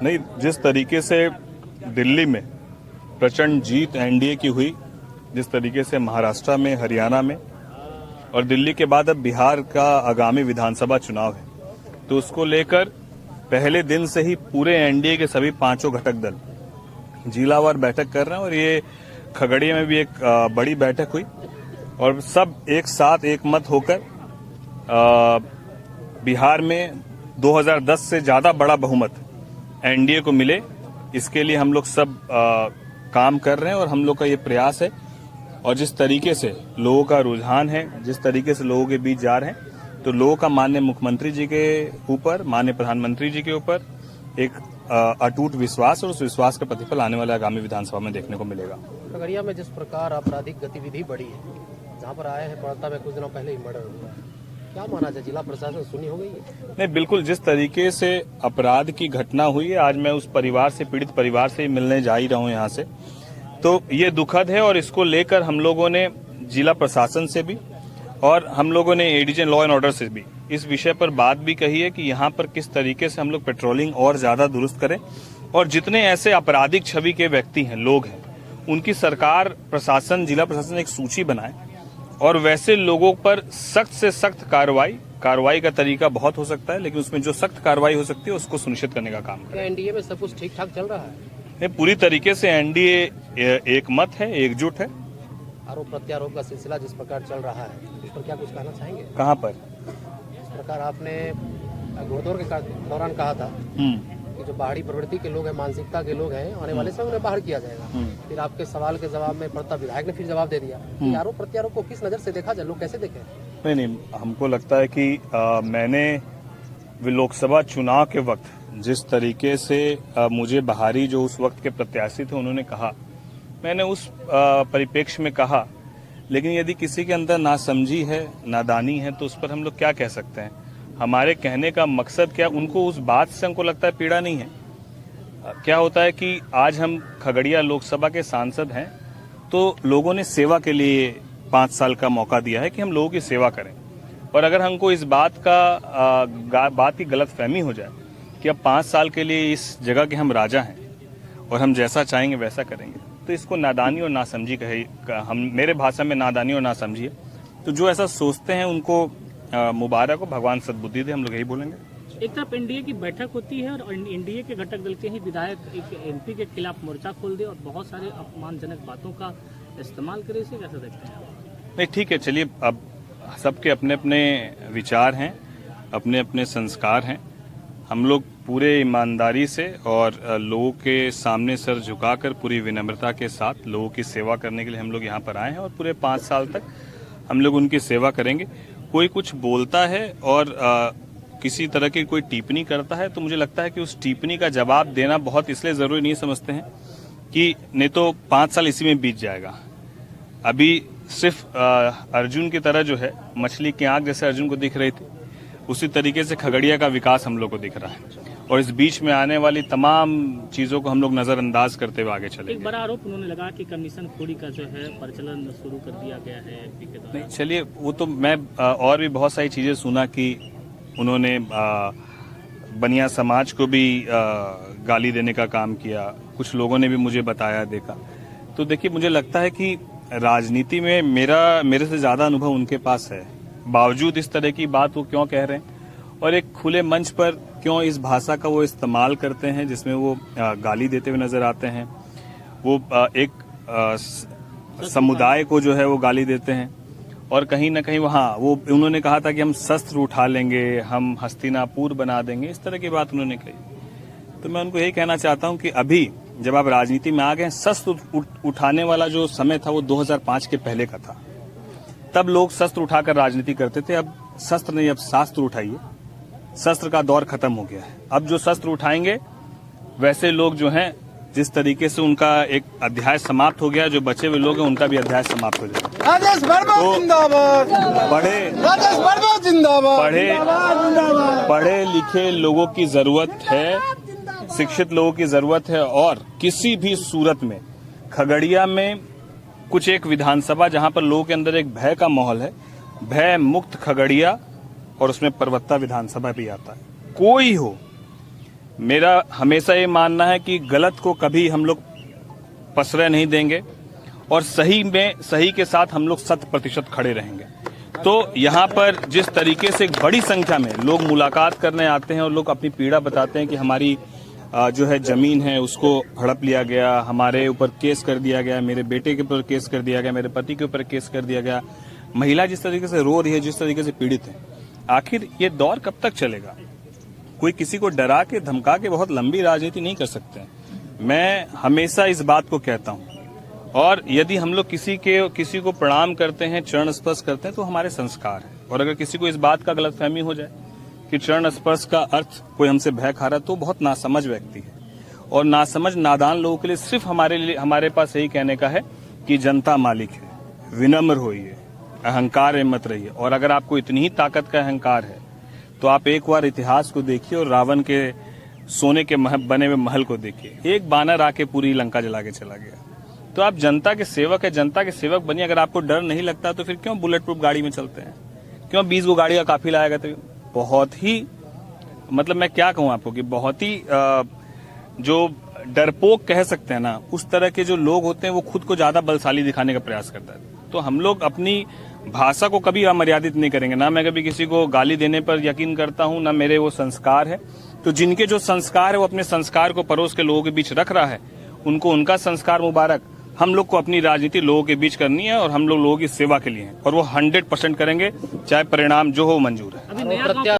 नहीं, जिस तरीके से दिल्ली में प्रचंड जीत एनडीए की हुई, जिस तरीके से महाराष्ट्र में, हरियाणा में और दिल्ली के बाद अब बिहार का आगामी विधानसभा चुनाव है, तो उसको लेकर पहले दिन से ही पूरे एनडीए के सभी पांचों घटक दल जिलावार बैठक कर रहे हैं। और ये खगड़िया में भी एक बड़ी बैठक हुई और सब एक साथ एक मत होकर बिहार में 2010 से ज्यादा बड़ा बहुमत एनडीए को मिले, इसके लिए हम लोग सब काम कर रहे हैं। और हम लोग का ये प्रयास है और जिस तरीके से लोगों का रुझान है, जिस तरीके से लोगों के बीच जा रहे हैं, तो लोगों का माननीय मुख्यमंत्री जी के ऊपर, माननीय प्रधानमंत्री जी के ऊपर एक अटूट विश्वास, और उस विश्वास का प्रतिफल आने वाले आगामी विधानसभा में देखने को मिलेगा। खगड़िया में जिस प्रकार आपराधिक गतिविधि बढ़ी है, जहाँ पर आए हैं पड़ता में कुछ दिनों पहले ही मर्डर हुआ, क्या माना जाए, जिला प्रशासन सुनी हो गई है? नहीं, बिल्कुल, जिस तरीके से अपराध की घटना हुई है, आज मैं उस परिवार से, पीड़ित परिवार से मिलने जा ही रहा हूं यहाँ से, तो ये दुखद है। और इसको लेकर हम लोगों ने जिला प्रशासन से भी और हम लोगों ने एडीजी लॉ एंड ऑर्डर से भी इस विषय पर बात भी कही है कि यहाँ पर किस तरीके से हम लोग पेट्रोलिंग और ज्यादा दुरुस्त करें, और जितने ऐसे आपराधिक छवि के व्यक्ति हैं, लोग हैं, उनकी सरकार, प्रशासन, जिला प्रशासन एक सूची बनाए और वैसे लोगों पर सख्त से सख्त कार्रवाई का तरीका बहुत हो सकता है, लेकिन उसमें जो सख्त कार्रवाई हो सकती है उसको सुनिश्चित करने का काम करें। एनडीए में सब कुछ ठीक ठाक चल रहा है? नहीं, पूरी तरीके से एनडीए एक मत है, एकजुट है। आरोप प्रत्यारोप का सिलसिला जिस प्रकार चल रहा है, इस पर क्या कुछ कहना चाहेंगे? कहाँ पर? इस प्रकार आपने घोड़दौड़ के दौरान कहा था कि जो बाहरी प्रवृत्ति के लोग हैं, मानसिकता के लोग हैं, आने वाले समय उन्हें बाहर किया जाएगा। फिर आपके सवाल के जवाब में प्रता विधायक ने फिर जवाब दे दिया कि आरोप प्रत्यारोप को किस नजर से देखा जाए, लोग कैसे देखें? नहीं, हमको लगता है कि मैंने लोकसभा चुनाव के वक्त जिस तरीके से मुझे बाहरी जो उस वक्त के प्रत्याशी थे उन्होंने कहा, मैंने उस परिप्रेक्ष्य में कहा। लेकिन यदि किसी के अंदर नासमझी है, नादानी है, तो उस पर हम लोग क्या कह सकते हैं? हमारे कहने का मकसद क्या, उनको उस बात से हमको लगता है पीड़ा नहीं है। क्या होता है कि आज हम खगड़िया लोकसभा के सांसद हैं, तो लोगों ने सेवा के लिए 5 साल का मौका दिया है कि हम लोगों की सेवा करें। और अगर हमको इस बात की गलतफहमी हो जाए कि अब 5 साल के लिए इस जगह के हम राजा हैं और हम जैसा चाहेंगे वैसा करेंगे, तो इसको नादानी और नासमझी मेरे भाषा में नादानी और नासमझी है। तो जो ऐसा सोचते हैं उनको मुबारक हो, भगवान सद्बुद्धि दे, हम लोग यही बोलेंगे। एक तरफ एनडीए की बैठक होती है और एनडीए के घटक दल के ही विधायक एक एमपी के खिलाफ मोर्चा खोल दे और बहुत सारे अपमानजनक बातों का इस्तेमाल करे, इसे कैसे देखते हैं? नहीं, ठीक है, चलिए, अब सबके अपने अपने विचार हैं, अपने अपने संस्कार हैं। हम लोग पूरे ईमानदारी से और लोगों के सामने सर झुकाकर पूरी विनम्रता के साथ लोगों की सेवा करने के लिए हम लोग यहाँ पर आए हैं और पूरे 5 साल तक हम लोग उनकी सेवा करेंगे। कोई कुछ बोलता है और किसी तरह की कोई टिप्पणी करता है, तो मुझे लगता है कि उस टिप्पणी का जवाब देना बहुत इसलिए जरूरी नहीं समझते हैं कि नहीं तो 5 साल इसी में बीत जाएगा। अभी सिर्फ अर्जुन की तरह जो है, मछली की आंख जैसे अर्जुन को दिख रही थी, उसी तरीके से खगड़िया का विकास हम लोग को दिख रहा है और इस बीच में आने वाली तमाम चीजों को हम लोग नजरअंदाज करते हुए आगे चलेंगे। एक बड़ा आरोप उन्होंने लगा कि कमीशन खोरी का जो है प्रचलन शुरू कर दिया गया है एमपी के द्वारा। नहीं, चलिए, वो तो मैं और भी बहुत सारी चीजें सुना कि उन्होंने बनिया समाज को भी गाली देने का काम किया, कुछ लोगों ने भी मुझे बताया, देखा। तो देखिए, मुझे लगता है कि राजनीति में मेरे से ज्यादा अनुभव उनके पास है, बावजूद इस तरह की बात वो क्यों कह रहे हैं और एक खुले मंच पर क्यों इस भाषा का वो इस्तेमाल करते हैं जिसमें वो गाली देते हुए नजर आते हैं। वो एक समुदाय को जो है वो गाली देते हैं और कहीं ना कहीं वहाँ वो उन्होंने कहा था कि हम शस्त्र उठा लेंगे, हम हस्तिनापुर बना देंगे, इस तरह की बात उन्होंने कही। तो मैं उनको यही कहना चाहता हूँ कि अभी जब आप राजनीति में आ गए, शस्त्र उठाने वाला जो समय था वो 2005 के पहले का था। तब लोग शस्त्र उठाकर राजनीति करते थे। अब शस्त्र नहीं, अब शास्त्र उठाइए। शस्त्र का दौर खत्म हो गया है। अब जो शस्त्र उठाएंगे वैसे लोग जो हैं, जिस तरीके से उनका एक अध्याय समाप्त हो गया, जो बचे हुए लोग हैं उनका भी अध्याय समाप्त हो जाएगा। राजेश वर्मा जिंदाबाद, राजेश वर्मा जिंदाबाद, पढ़े लिखे लोगों की जरूरत है, शिक्षित लोगों की जरूरत है। और किसी भी सूरत में खगड़िया में कुछ एक विधानसभा जहां पर लोगों के अंदर एक भय का माहौल है, भय मुक्त खगड़िया, और उसमें परवत्ता विधानसभा भी आता है। कोई हो, मेरा हमेशा ये मानना है कि गलत को कभी हम लोग प्रश्रय नहीं देंगे और सही के साथ हम लोग 100% खड़े रहेंगे। तो यहाँ पर जिस तरीके से एक बड़ी संख्या में लोग मुलाकात करने आते हैं और लोग अपनी पीड़ा बताते हैं कि हमारी जो है जमीन है उसको हड़प लिया गया, हमारे ऊपर केस कर दिया गया, मेरे बेटे के ऊपर केस कर दिया गया, मेरे पति के ऊपर केस कर दिया गया, महिला जिस तरीके से रो रही है, जिस तरीके से पीड़ित है, आखिर ये दौर कब तक चलेगा? कोई किसी को डरा के धमका के बहुत लंबी राजनीति नहीं कर सकते। मैं हमेशा इस बात को कहता हूँ और यदि हम लोग किसी को प्रणाम करते हैं, चरण स्पर्श करते हैं तो हमारे संस्कार है। और अगर किसी को इस बात का गलतफहमी हो जाए कि चरण स्पर्श का अर्थ कोई हमसे भय खा रहा है तो बहुत नासमझ व्यक्ति है। और नासमझ नादान लोगों के लिए सिर्फ हमारे पास यही कहने का है कि जनता मालिक है, विनम्र होइए, अहंकार में मत रहिए। और अगर आपको इतनी ही ताकत का अहंकार है तो आप एक बार इतिहास को देखिए और रावण के सोने के बने हुए महल को देखिए। एक बानर आके पूरी लंका जला के चला गया। तो आप जनता के सेवक है, जनता के सेवक बनिए। अगर आपको डर नहीं लगता तो फिर क्यों बुलेट प्रूफ गाड़ी में चलते हैं? क्यों 20 गो गाड़ी का काफिला आएगा? तो बहुत ही मतलब मैं क्या कहूं आपको कि बहुत ही जो डरपोक कह सकते हैं ना, उस तरह के जो लोग होते हैं वो खुद को ज्यादा बलशाली दिखाने का प्रयास करता है। तो हम लोग अपनी भाषा को कभी अमर्यादित नहीं करेंगे। ना मैं कभी किसी को गाली देने पर यकीन करता हूं, ना मेरे वो संस्कार है। तो जिनके जो संस्कार है वो अपने संस्कार को पड़ोस के लोगों के बीच रख रहा है, उनको उनका संस्कार मुबारक। हम लोग को अपनी राजनीति लोगों के बीच करनी है और हम लोग लोगों की सेवा के लिए हैं और वो 100% करेंगे, चाहे परिणाम जो हो मंजूर है। अभी नया गांव